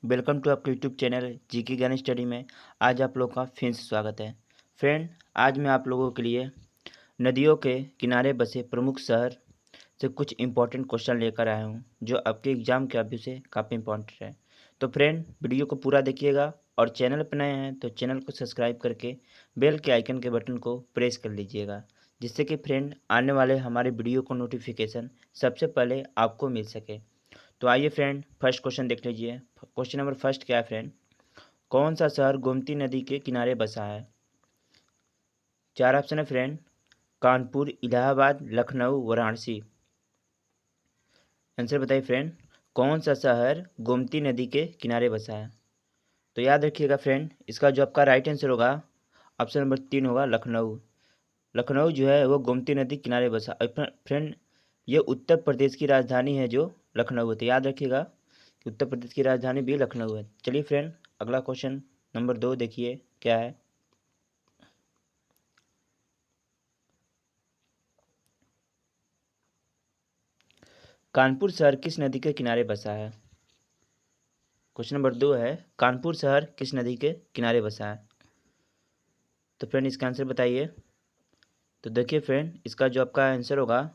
Welcome to आपके YouTube channel GK ज्ञान study में। आज आप लोगों का फिर से स्वागत है। फ्रेंड, आज मैं आप लोगों के लिए नदियों के किनारे बसे प्रमुख शहर से कुछ इंपॉर्टेंट क्वेश्चन लेकर आया हूं, जो आपके एग्जाम के अभी से काफ़ी इंपॉर्टेंट है। तो फ्रेंड, वीडियो को पूरा देखिएगा और चैनल पर नए हैं तो चैनल को सब्सक्राइब करके बेल के आइकन के बटन को प्रेस कर लीजिएगा, जिससे कि फ्रेंड आने वाले हमारे वीडियो को नोटिफिकेशन सबसे पहले आपको मिल सके। तो आइए फ्रेंड, फर्स्ट क्वेश्चन देख लीजिए। क्वेश्चन नंबर फर्स्ट क्या है फ्रेंड? कौन सा शहर गोमती नदी के किनारे बसा है? चार ऑप्शन है फ्रेंड। कानपुर, इलाहाबाद, लखनऊ, वाराणसी। आंसर बताइए फ्रेंड। कौन सा शहर गोमती नदी के किनारे बसा है? तो याद रखिएगा फ्रेंड, इसका जो आपका राइट आंसर होगा ऑप्शन नंबर 3 होगा, लखनऊ। लखनऊ जो है वो गोमती नदी किनारे बसा। फ्रेंड, ये उत्तर प्रदेश की राजधानी है जो लखनऊ है। तो याद रखिएगा कि उत्तर प्रदेश की राजधानी भी लखनऊ है। चलिए फ्रेंड, अगला क्वेश्चन नंबर 2 देखिए क्या है। कानपुर शहर किस नदी के किनारे बसा है? क्वेश्चन नंबर 2 है, कानपुर शहर किस नदी के किनारे बसा है? तो फ्रेंड, इसका आंसर बताइए। तो देखिए फ्रेंड, इसका जो आपका आंसर होगा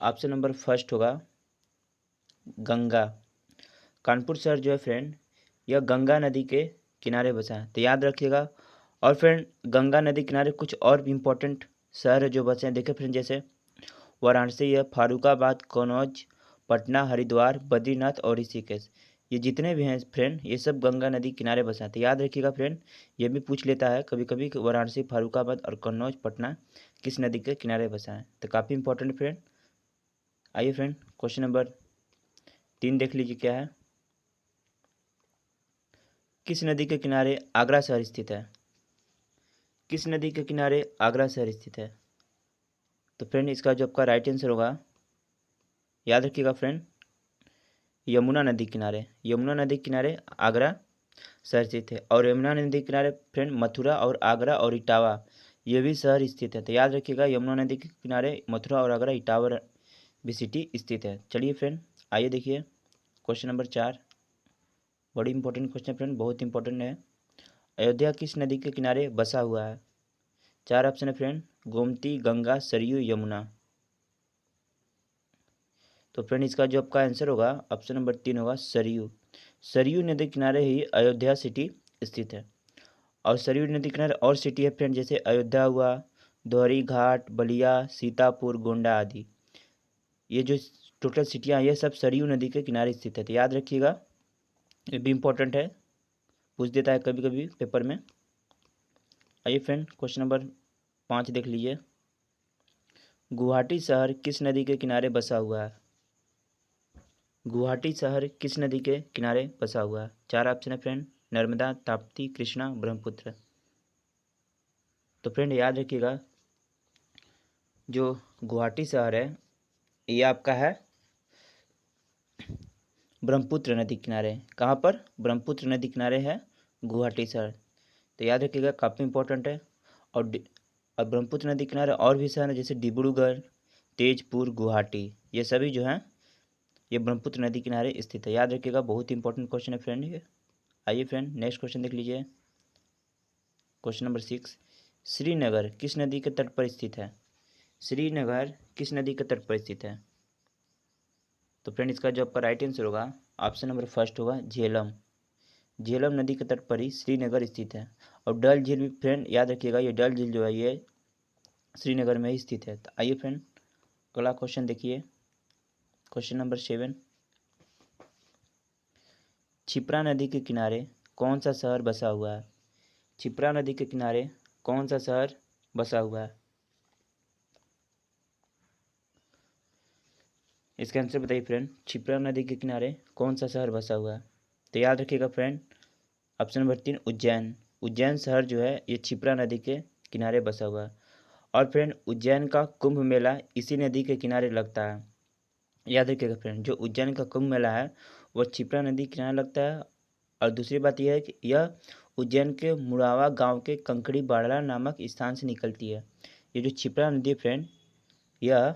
ऑप्शन नंबर फर्स्ट होगा, गंगा। कानपुर शहर जो है फ्रेंड, यह गंगा नदी के किनारे बसा है। तो याद रखिएगा। और फ्रेंड, गंगा नदी किनारे कुछ और भी इम्पोर्टेंट शहर है जो बसे हैं। देखिए फ्रेंड, जैसे वाराणसी है, फारुखाबाद, कन्नौज, पटना, हरिद्वार, बद्रीनाथ और ऋषिकेश। ये जितने भी हैं फ्रेंड, ये सब गंगा नदी किनारे बसा है। तो याद रखिएगा फ्रेंड, ये भी पूछ लेता है कभी कभी कि वाराणसी, फारुखाबाद और कन्नौज, पटना किस नदी के किनारे बसा है। तो काफ़ी इंपॉर्टेंट फ्रेंड। आइए फ्रेंड, क्वेश्चन नंबर 3 देख लीजिए क्या है। किस नदी के किनारे आगरा शहर स्थित है? किस नदी के किनारे आगरा शहर स्थित है? तो फ्रेंड, इसका जो आपका राइट आंसर होगा, याद रखिएगा फ्रेंड, यमुना नदी किनारे। यमुना नदी किनारे आगरा शहर स्थित है। और यमुना नदी किनारे फ्रेंड मथुरा और आगरा और इटावा ये भी शहर स्थित है। तो याद रखिएगा, यमुना नदी के किनारे मथुरा और आगरा, इटावा भी सिटी स्थित है। चलिए फ्रेंड, आइए देखिए क्वेश्चन नंबर 4। बड़ी इंपॉर्टेंट क्वेश्चन फ्रेंड, बहुत इंपॉर्टेंट है। अयोध्या किस नदी के किनारे बसा हुआ है? चार ऑप्शन है फ्रेंड, गोमती, गंगा, सरयू, यमुना। तो फ्रेंड, इसका जो आपका आंसर होगा ऑप्शन नंबर 3 होगा, सरयू। सरयू नदी किनारे ही अयोध्या सिटी स्थित है। और सरयू नदी किनारे और सिटी है फ्रेंड, जैसे अयोध्या हुआ, दोहरी घाट, बलिया, सीतापुर, गोंडा आदि। ये जो टोटल सिटियाँ, ये सब सरयू नदी के किनारे स्थित है। तो याद रखिएगा, ये भी इम्पोर्टेंट है, पूछ देता है कभी कभी पेपर में। आइए फ्रेंड, क्वेश्चन नंबर 5 देख लीजिए। गुवाहाटी शहर किस नदी के किनारे बसा हुआ है? गुवाहाटी शहर किस नदी के किनारे बसा हुआ है? चार ऑप्शन है फ्रेंड, नर्मदा, ताप्ती, कृष्णा, ब्रह्मपुत्र। तो फ्रेंड, याद रखिएगा, जो गुवाहाटी शहर है ये आपका है ब्रह्मपुत्र नदी किनारे। कहाँ पर? ब्रह्मपुत्र नदी किनारे है गुवाहाटी शहर। तो याद रखिएगा, काफ़ी इंपॉर्टेंट है। और ब्रह्मपुत्र नदी किनारे और भी शहर हैं, जैसे डिब्रूगढ़, तेजपुर, गुवाहाटी। ये सभी जो हैं ये ब्रह्मपुत्र नदी किनारे स्थित है। याद रखिएगा, बहुत इंपॉर्टेंट क्वेश्चन है फ्रेंड ये। आइए फ्रेंड, नेक्स्ट क्वेश्चन देख लीजिए। क्वेश्चन नंबर 6, श्रीनगर किस नदी के तट पर स्थित है? श्रीनगर किस नदी के तट पर स्थित है? तो फ्रेंड, इसका जो आपका राइट आंसर होगा ऑप्शन नंबर फर्स्ट होगा, झेलम। झेलम नदी के तट पर ही श्रीनगर स्थित है। और डल झील भी फ्रेंड, याद रखिएगा, ये डल झील जो है ये श्रीनगर में ही स्थित है। तो आइए फ्रेंड, अगला क्वेश्चन देखिए। क्वेश्चन नंबर 7, क्षिप्रा नदी के किनारे कौन सा शहर बसा हुआ है? क्षिप्रा नदी के किनारे कौन सा शहर बसा हुआ है? इसका आंसर बताइए फ्रेंड, क्षिप्रा नदी के किनारे कौन सा शहर बसा हुआ है? तो याद रखिएगा friend, option number 3, Ujjain. Ujjain शहर जो है ये क्षिप्रा नदी के किनारे बसा हुआ है। और फ्रेंड, उज्जैन का कुंभ मेला इसी नदी के किनारे लगता है। याद रखिएगा फ्रेंड, जो उज्जैन का कुंभ मेला है वह क्षिप्रा नदी के किनारे लगता है। और दूसरी बात यह है कि यह उज्जैन के मुड़ावा गांव के कंकड़ी बाड़ला नामक स्थान से निकलती है। ये जो क्षिप्रा नदी फ्रेंड, यह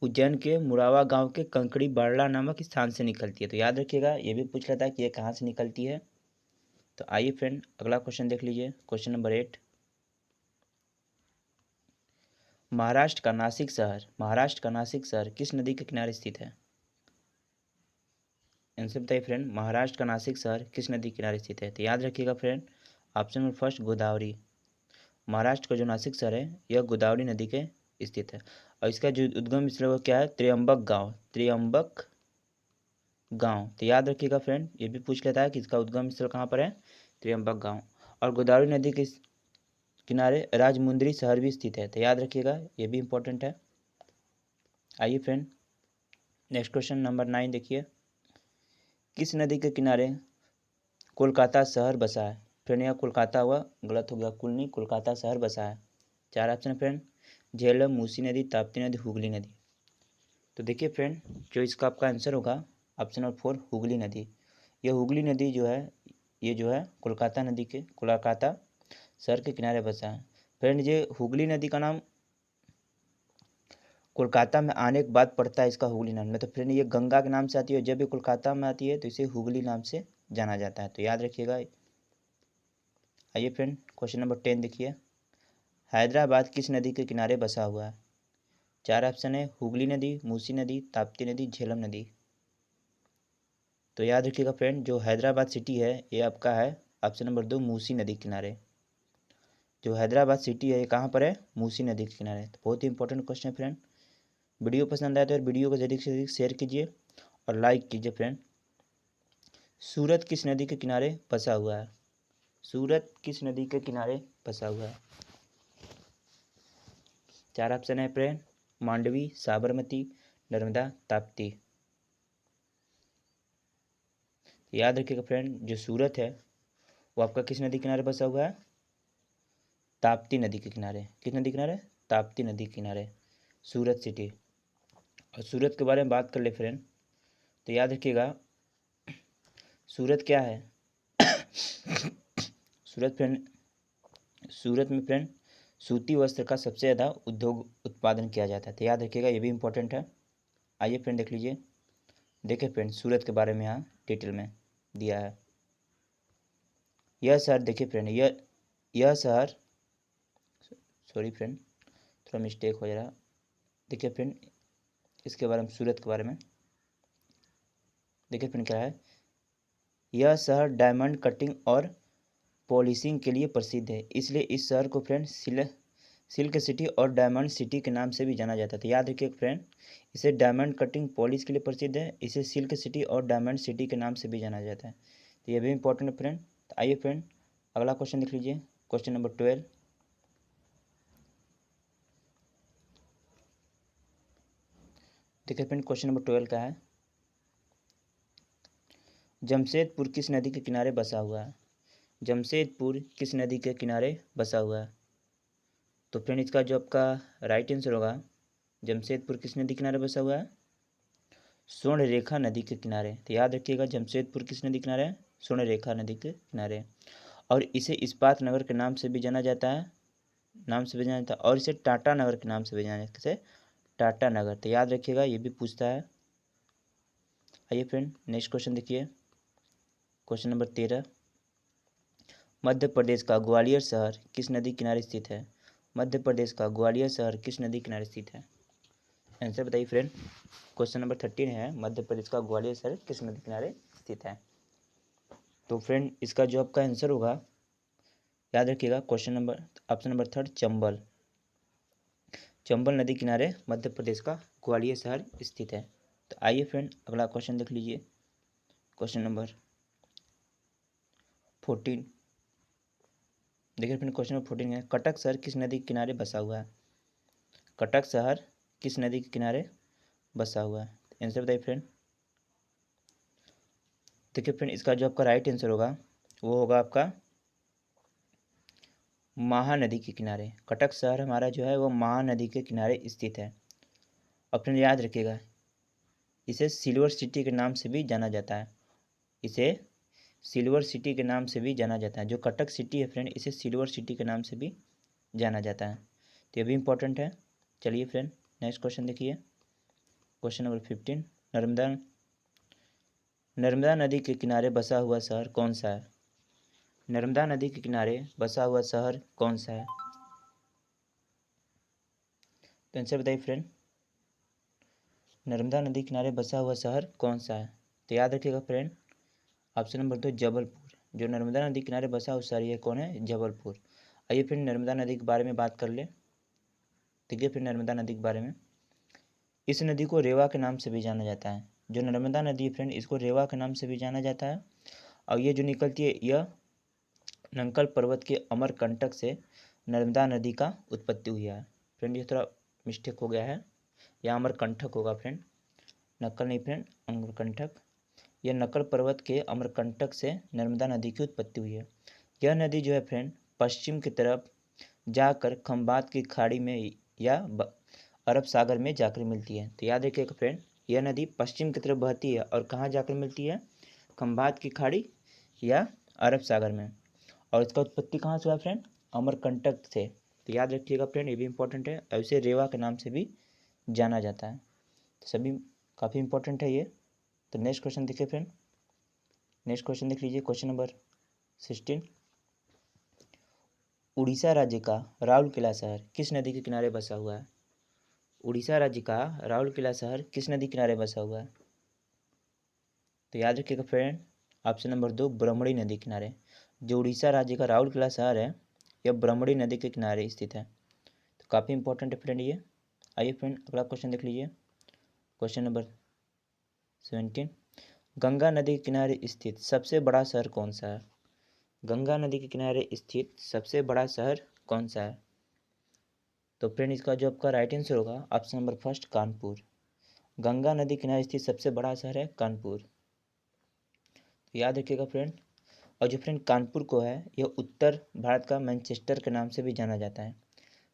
उज्जैन के मुरावा गांव के कंकड़ी बाड़ला नामक स्थान से निकलती है। तो याद रखिएगा, ये भी पूछ लेता है कि ये कहाँ से निकलती है। तो आइए फ्रेंड अगला क्वेश्चन देख लीजिए, क्वेश्चन नंबर 8। महाराष्ट्र का नासिक शहर किस नदी के किनारे स्थित है? आंसर बताइए फ्रेंड, महाराष्ट्र का नासिक शहर किस नदी के किनारे स्थित है? तो याद रखिएगा friend, option number first Godavari. Maharashtra का जो नासिक शहर है यह गोदावरी नदी के स्थित है। और इसका जो उद्गम स्थल वो क्या है? त्र्यंबक गांव। तो याद रखिएगा फ्रेंड, ये भी पूछ लेता है कि इसका उद्गम स्थल कहाँ पर है? त्र्यंबक गांव। और गोदावरी नदी के किनारे राजमुंद्री शहर भी स्थित है। तो याद रखिएगा, ये भी इंपॉर्टेंट है। आइए फ्रेंड नेक्स्ट क्वेश्चन नंबर 9 देखिए। किस नदी के किनारे कोलकाता शहर बसा है? फ्रेंड यहाँ कोलकाता हुआ, गलत हो गया, कुल नहीं, कोलकाता शहर बसा है। 4 ऑप्शन फ्रेंड, झेलम, मूसी नदी, ताप्ती नदी, हुगली नदी। तो देखिए फ्रेंड, जो इसका आपका आंसर होगा ऑप्शन नंबर 4 हुगली नदी। यह हुगली नदी जो है, ये जो है कोलकाता शहर के किनारे बसा है। फ्रेंड ये हुगली नदी का नाम कोलकाता में आने के बाद पड़ता है इसका हुगली नाम में। तो फ्रेंड ये गंगा के नाम से आती है, जब ये कोलकाता में आती है तो इसे हुगली नाम से जाना जाता है। तो याद रखिएगा। आइए फ्रेंड क्वेश्चन नंबर 10 देखिए। हैदराबाद किस नदी के किनारे बसा हुआ है? 4 ऑप्शन है, हुगली नदी, मूसी नदी, ताप्ती नदी, झेलम नदी। तो याद रखिएगा फ्रेंड, जो हैदराबाद सिटी है ये आपका है ऑप्शन नंबर 2 मूसी नदी के किनारे। जो हैदराबाद सिटी है ये कहाँ पर है? मूसी नदी के किनारे। तो बहुत ही इंपॉर्टेंट क्वेश्चन है फ्रेंड। वीडियो पसंद आए तो वीडियो को जल्दी से जल्दी शेयर कीजिए और लाइक कीजिए फ्रेंड। सूरत किस नदी के किनारे बसा हुआ है? सूरत किस नदी के किनारे बसा हुआ है? 4 ऑप्शन है फ्रेंड, मांडवी, साबरमती, नर्मदा, ताप्ती। याद रखिएगा फ्रेंड, जो सूरत है वो आपका किस नदी किनारे बसा हुआ है? ताप्ती नदी के किनारे। किस नदी किनारे? ताप्ती नदी के किनारे सूरत सिटी। और सूरत के बारे में बात कर ले फ्रेंड, तो याद रखिएगा सूरत क्या है? सूरत में फ्रेंड सूती वस्त्र का सबसे ज़्यादा उद्योग उत्पादन किया जाता है। तो याद रखिएगा, ये भी इंपॉर्टेंट है। आइए फ्रेंड देख लीजिए। देखिए फ्रेंड, सूरत के बारे में यहाँ डिटेल में दिया है। यह शहर देखिए फ्रेंड, यह शहर, सॉरी फ्रेंड थोड़ा मिस्टेक हो जा रहा। देखिए फ्रेंड, इसके बारे में, सूरत के बारे में देखिए फ्रेंड क्या है। यह शहर डायमंड कटिंग और पॉलिशिंग के लिए प्रसिद्ध है, इसलिए इस शहर को फ्रेंड सिल्क सिटी और डायमंड सिटी के नाम से भी जाना जाता है। तो याद रखिए फ्रेंड, इसे डायमंड कटिंग पॉलिश के लिए प्रसिद्ध है, इसे सिल्क सिटी और डायमंड सिटी के नाम से भी जाना जाता है। तो ये भी इंपॉर्टेंट है फ्रेंड। तो आइए फ्रेंड अगला क्वेश्चन देख लीजिए, क्वेश्चन नंबर 12। देखिए फ्रेंड क्वेश्चन नंबर 12 का है, जमशेदपुर किस नदी के किनारे बसा हुआ है? जमशेदपुर किस नदी के किनारे बसा हुआ है? तो फ्रेंड इसका जो आपका राइट आंसर होगा, जमशेदपुर किस नदी किनारे बसा हुआ है? स्वर्णरेखा नदी के किनारे। तो याद रखिएगा, जमशेदपुर किस नदी किनारे है? स्वर्णरेखा नदी के किनारे। और इसे इस्पात नगर के नाम से भी जाना जाता है, और इसे टाटा नगर के नाम से भी जाना जाता है, टाटा नगर। तो याद रखिएगा, ये भी पूछता है। आइए फ्रेंड नेक्स्ट क्वेश्चन देखिए, क्वेश्चन नंबर 13। मध्य प्रदेश का ग्वालियर शहर किस नदी किनारे स्थित है? मध्य प्रदेश का ग्वालियर शहर किस नदी किनारे स्थित है? आंसर बताइए फ्रेंड। क्वेश्चन नंबर 13 है, मध्य प्रदेश का ग्वालियर शहर किस नदी किनारे स्थित है? तो फ्रेंड इसका जो आपका आंसर होगा, याद रखिएगा, question number option number 3 Chambal नदी किनारे मध्य प्रदेश का ग्वालियर शहर स्थित है। तो आइए फ्रेंड अगला क्वेश्चन देख लीजिए, क्वेश्चन नंबर 14। देखिए फ्रेंड क्वेश्चन नंबर 14 है, कटक शहर किस नदी के किनारे बसा हुआ है? कटक शहर किस नदी के किनारे बसा हुआ है? आंसर बताइए फ्रेंड। देखिए फ्रेंड इसका जो आपका राइट आंसर होगा वो होगा आपका महानदी के किनारे। कटक शहर हमारा जो है वो महानदी के किनारे स्थित है। और फ्रेंड याद रखिएगा, इसे सिल्वर सिटी के नाम से भी जाना जाता है, इसे सिल्वर सिटी के नाम से भी जाना जाता है। जो कटक सिटी है फ्रेंड, इसे सिल्वर सिटी के नाम से भी जाना जाता है। तो ये भी इंपॉर्टेंट है। चलिए फ्रेंड नेक्स्ट क्वेश्चन देखिए, क्वेश्चन नंबर 15, नर्मदा नदी के किनारे बसा हुआ शहर कौन सा है? नर्मदा नदी के किनारे बसा हुआ शहर कौन सा है? तो आंसर बताइए फ्रेंड, नर्मदा नदी किनारे बसा हुआ शहर कौन सा है? तो याद रखिएगा फ्रेंड, ऑप्शन नंबर 2 जबलपुर। जो नर्मदा नदी किनारे बसा हुआ शहर ये कौन है? जबलपुर। आइए फिर नर्मदा नदी के बारे में बात कर ले। देखिए फिर नर्मदा नदी के बारे में, इस नदी को रेवा के नाम से भी जाना जाता है। जो नर्मदा नदी है फ्रेंड, इसको रेवा के नाम से भी जाना जाता है। और ये जो निकलती है यह नंकल पर्वत के अमरकंटक से नर्मदा नदी का उत्पत्ति हुई है। फ्रेंड ये थोड़ा मिस्टेक हो गया है, यह अमरकंटक होगा फ्रेंड, नक्कल नहीं फ्रेंड, अमरकंटक। यह नक्कल पर्वत के अमरकंटक से नर्मदा नदी की उत्पत्ति हुई है। यह नदी जो है फ्रेंड पश्चिम की तरफ जाकर खंबात की खाड़ी में या अरब सागर में जाकर मिलती है। तो याद रखिएगा फ्रेंड, यह नदी पश्चिम की तरफ बहती है और कहाँ जाकर मिलती है? खंबात की खाड़ी या अरब सागर में। और इसका उत्पत्ति कहाँ से हुआ फ्रेंड? अमरकंटक से। तो याद रखिएगा फ्रेंड, ये भी इंपॉर्टेंट है और इसे रेवा के नाम से भी जाना जाता है। तो सभी काफ़ी इंपॉर्टेंट है ये। तो नेक्स्ट क्वेश्चन देखिए फ्रेंड, नेक्स्ट क्वेश्चन देख लीजिए, क्वेश्चन नंबर 16, उड़ीसा राज्य का राउरकेला शहर किस नदी के किनारे बसा हुआ है? उड़ीसा राज्य का राउरकेला शहर किस नदी किनारे बसा हुआ है? तो याद रखिएगा फ्रेंड, ऑप्शन नंबर 2 ब्रह्मणी नदी किनारे। जो उड़ीसा राज्य का राउरकेला शहर है यह ब्रह्मणी नदी के किनारे स्थित है। तो काफ़ी इंपॉर्टेंट है फ्रेंड ये। आइए फ्रेंड अगला क्वेश्चन देख लीजिए, क्वेश्चन नंबर 17, गंगा नदी के किनारे स्थित सबसे बड़ा शहर कौन सा है? गंगा नदी के किनारे स्थित सबसे बड़ा शहर कौन सा है? तो फ्रेंड इसका जो आपका राइट आंसर होगा option number first Kanpur. Ganga नदी के किनारे स्थित सबसे बड़ा शहर है कानपुर। तो याद रखिएगा फ्रेंड, और जो फ्रेंड कानपुर को है यह उत्तर भारत का मैनचेस्टर के नाम से भी जाना जाता है।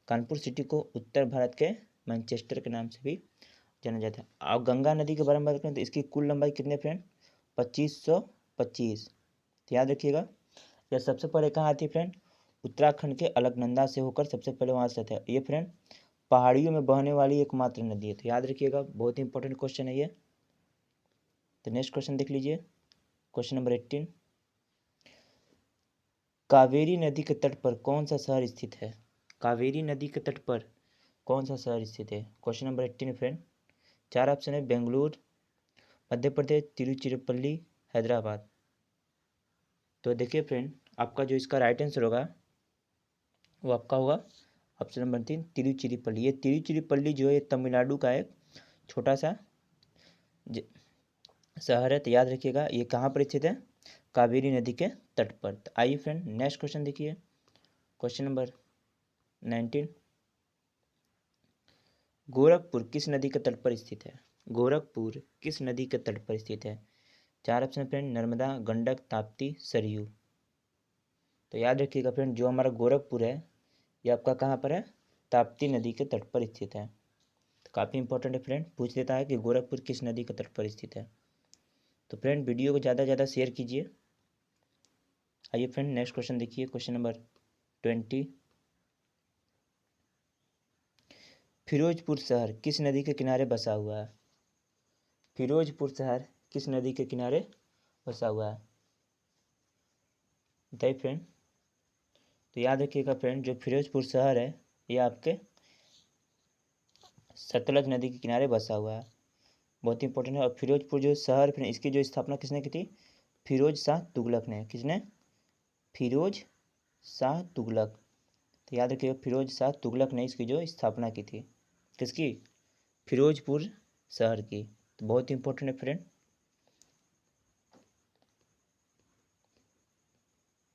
कानपुर सिटी को उत्तर भारत के मैनचेस्टर के नाम से भी जाना जाता है। और गंगा नदी के बारे में बात करें तो इसकी कुल लंबाई कितने फ्रेंड? 2525। तो याद रखिएगा, यह सबसे पहले कहाँ आती है फ्रेंड? उत्तराखंड के अलकनंदा से होकर सबसे पहले वहाँ से आता है। ये फ्रेंड पहाड़ियों में बहने वाली एकमात्र नदी है। तो याद रखिएगा, बहुत ही इंपॉर्टेंट क्वेश्चन है ये। तो नेक्स्ट क्वेश्चन देख लीजिए, क्वेश्चन नंबर 18, कावेरी नदी के तट पर कौन सा शहर स्थित है? कावेरी नदी के तट पर कौन सा शहर स्थित है? क्वेश्चन नंबर 18 फ्रेंड, 4 ऑप्शन है, बेंगलुरु, मध्य प्रदेश, तिरुचिरापल्ली, हैदराबाद। तो देखिए फ्रेंड, आपका जो इसका राइट आंसर होगा वो आपका होगा ऑप्शन नंबर 3 तिरुचिरापल्ली। ये तिरुचिरापल्ली जो है ये तमिलनाडु का एक छोटा सा शहर है। तो याद रखिएगा ये कहाँ पर स्थित है? कावेरी नदी के तट पर। तो आइए फ्रेंड नेक्स्ट क्वेश्चन देखिए, क्वेश्चन नंबर 19, गोरखपुर किस नदी के तट पर स्थित है? गोरखपुर किस नदी के तट पर स्थित है? 4 ऑप्शन फ्रेंड, नर्मदा, गंडक, ताप्ती, सरयू। तो याद रखिएगा फ्रेंड, जो हमारा गोरखपुर है ये आपका कहाँ पर है? ताप्ती नदी के तट पर स्थित है। तो काफ़ी इंपॉर्टेंट है फ्रेंड, पूछ देता है कि गोरखपुर किस नदी के तट पर स्थित है। तो फ्रेंड वीडियो को ज़्यादा से ज़्यादा शेयर कीजिए। आइए फ्रेंड नेक्स्ट क्वेश्चन देखिए, क्वेश्चन नंबर 20, फिरोजपुर शहर किस नदी के किनारे बसा हुआ है? फिरोजपुर शहर किस नदी के किनारे बसा हुआ है? बताइए फ्रेंड। तो याद रखिएगा फ्रेंड, जो फिरोजपुर शहर है ये आपके सतलज नदी के किनारे बसा हुआ है। बहुत इंपॉर्टेंट है। और फिरोजपुर जो शहर फ्रेंड इसकी जो स्थापना किसने की थी? फिरोज शाह तुगलक ने। किसने? फिरोज शाह तुगलक। तो याद रखिएगा, फिरोज शाह तुगलक ने इसकी जो स्थापना की थी। किसकी? फिरोजपुर शहर की। तो बहुत इंपॉर्टेंट है फ्रेंड।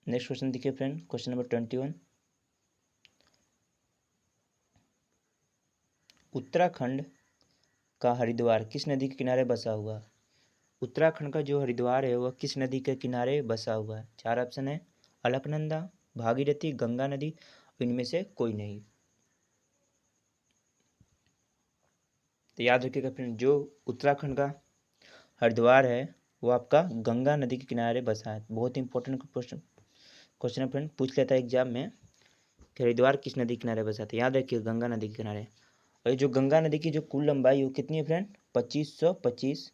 नेक्स्ट क्वेश्चन देखिए फ्रेंड, क्वेश्चन नंबर 21, उत्तराखंड का हरिद्वार किस नदी के किनारे बसा हुआ है? उत्तराखंड का जो हरिद्वार है वह किस नदी के किनारे बसा हुआ है? 4 ऑप्शन है, अलकनंदा, भागीरथी, गंगा नदी, इनमें से कोई नहीं। तो याद रखिएगा फ्रेंड, जो उत्तराखंड का हरिद्वार है वो आपका गंगा नदी के किनारे बसा है। बहुत इंपॉर्टेंट क्वेश्चन है फ्रेंड, पूछ लेता है एग्जाम में कि हरिद्वार किस नदी के किनारे बसा था। याद रखिए गंगा नदी के किनारे। और जो गंगा नदी की जो कुल लंबाई वो कितनी है फ्रेंड, 2525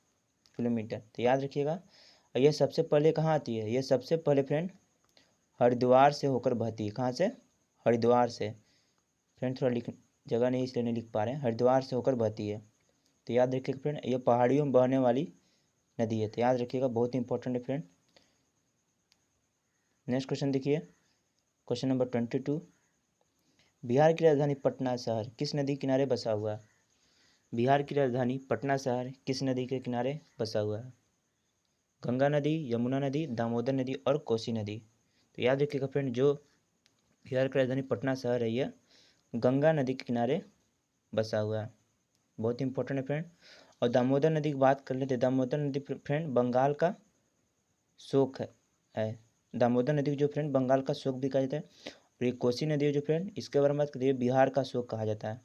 किलोमीटर। तो याद रखिएगा। और यह सबसे पहले कहाँ आती है, यह सबसे पहले फ्रेंड हरिद्वार से होकर बहती है। कहाँ से, हरिद्वार से। फ्रेंड थोड़ा लिख जगह नहीं इसलिए नहीं लिख पा रहे हैं, हरिद्वार से होकर बहती है। तो याद रखिएगा फ्रेंड, ये पहाड़ियों में बहने वाली नदी है। तो याद रखिएगा, बहुत इंपॉर्टेंट है फ्रेंड। नेक्स्ट क्वेश्चन देखिए, क्वेश्चन नंबर 22। बिहार की राजधानी पटना शहर किस नदी के किनारे बसा हुआ है। बिहार की राजधानी पटना शहर किस नदी के किनारे बसा हुआ है। गंगा नदी, यमुना नदी, दामोदर नदी और कोसी नदी। तो याद रखिएगा फ्रेंड, जो बिहार की राजधानी पटना शहर है यह गंगा नदी के किनारे बसा हुआ है। बहुत इंपॉर्टेंट है फ्रेंड। और दामोदर नदी की बात कर लेते हैं। दामोदर नदी फ्रेंड बंगाल का शोक है। दामोदर नदी जो फ्रेंड बंगाल का शोक भी कहा जाता है। और ये कोसी नदी है जो फ्रेंड, इसके बारे में बात करिए, बिहार का शोक कहा जाता है।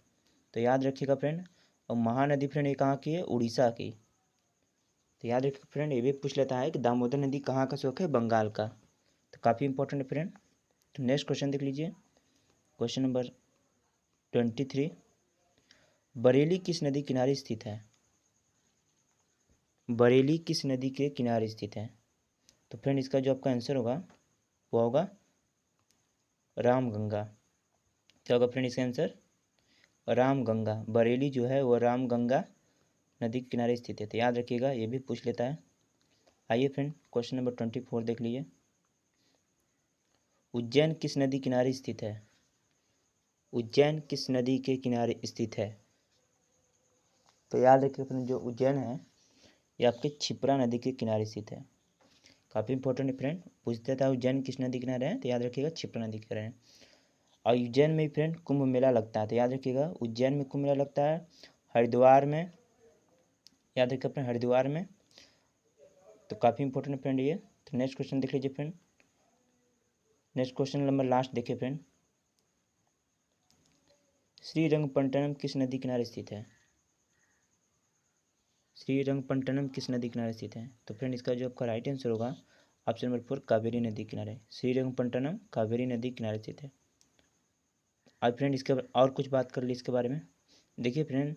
तो याद रखिएगा फ्रेंड। और महानदी फ्रेंड ये कहाँ की है, उड़ीसा की। तो याद रखिएगा फ्रेंड, ये भी पूछ लेता है कि दामोदर नदी कहाँ का शोक है, बंगाल का। तो काफ़ी इंपॉर्टेंट है फ्रेंड। तो नेक्स्ट क्वेश्चन देख लीजिए, क्वेश्चन नंबर 23। बरेली किस नदी किनारे स्थित है। बरेली किस नदी के किनारे स्थित है। तो फ्रेंड इसका जो आपका आंसर होगा वो होगा रामगंगा। क्या होगा फ्रेंड इसका आंसर, रामगंगा। बरेली जो है वो रामगंगा नदी के किनारे स्थित है। तो याद रखिएगा, ये भी पूछ लेता है। आइए फ्रेंड, क्वेश्चन नंबर 24 देख लीजिए। उज्जैन किस नदी किनारे स्थित है। उज्जैन किस नदी के किनारे स्थित है। तो याद रखिए फ्रेंड, जो उज्जैन है ये आपके क्षिप्रा नदी के किनारे स्थित है। काफ़ी इंपॉर्टेंट है फ्रेंड, पूछते था उज्जैन किस नदी किनारे है। तो याद रखिएगा क्षिप्रा नदी किनारे है। और उज्जैन में फ्रेंड कुंभ मेला लगता है। तो याद रखिएगा, उज्जैन में कुंभ मेला लगता है। हरिद्वार में, याद रखिए फ्रेंड, हरिद्वार में। तो काफ़ी इंपॉर्टेंट फ्रेंड ये। तो नेक्स्ट क्वेश्चन देख लीजिए friend. Next question number last देखिए फ्रेंड। श्रीरंगपट्टनम किस नदी किनारे स्थित है। श्रीरंगपट्टनम किस नदी किनारे स्थित है। तो फ्रेंड इसका जो आपका राइट आंसर होगा ऑप्शन नंबर 4, कावेरी नदी किनारे। श्रीरंगपट्टनम कावेरी नदी किनारे स्थित है। अब फ्रेंड इसके और कुछ बात कर ली इसके बारे में। देखिए फ्रेंड,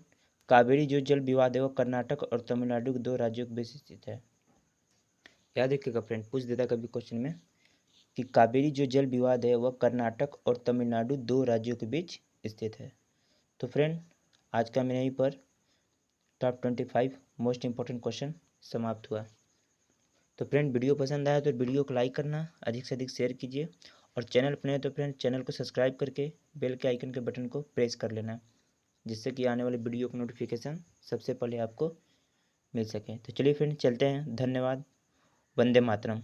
कावेरी जो जल विवाद है वो कर्नाटक और तमिलनाडु के 2 राज्यों के बीच स्थित है। याद रखिएगा फ्रेंड, पूछ देता है कभी क्वेश्चन में कि कावेरी जो जल विवाद है वह कर्नाटक और तमिलनाडु 2 राज्यों के बीच स्थित है। तो फ्रेंड आज का मेरे यहीं पर टॉप 25 मोस्ट इंपॉर्टेंट क्वेश्चन समाप्त हुआ। तो फ्रेंड वीडियो पसंद आया तो वीडियो को लाइक करना, अधिक से अधिक शेयर कीजिए। और चैनल पर नए तो फ्रेंड चैनल को सब्सक्राइब करके बेल के आइकन के बटन को प्रेस कर लेना, जिससे कि आने वाले वीडियो का नोटिफिकेशन सबसे पहले आपको मिल सके। तो चलिए फ्रेंड चलते हैं, धन्यवाद, वंदे मातरम।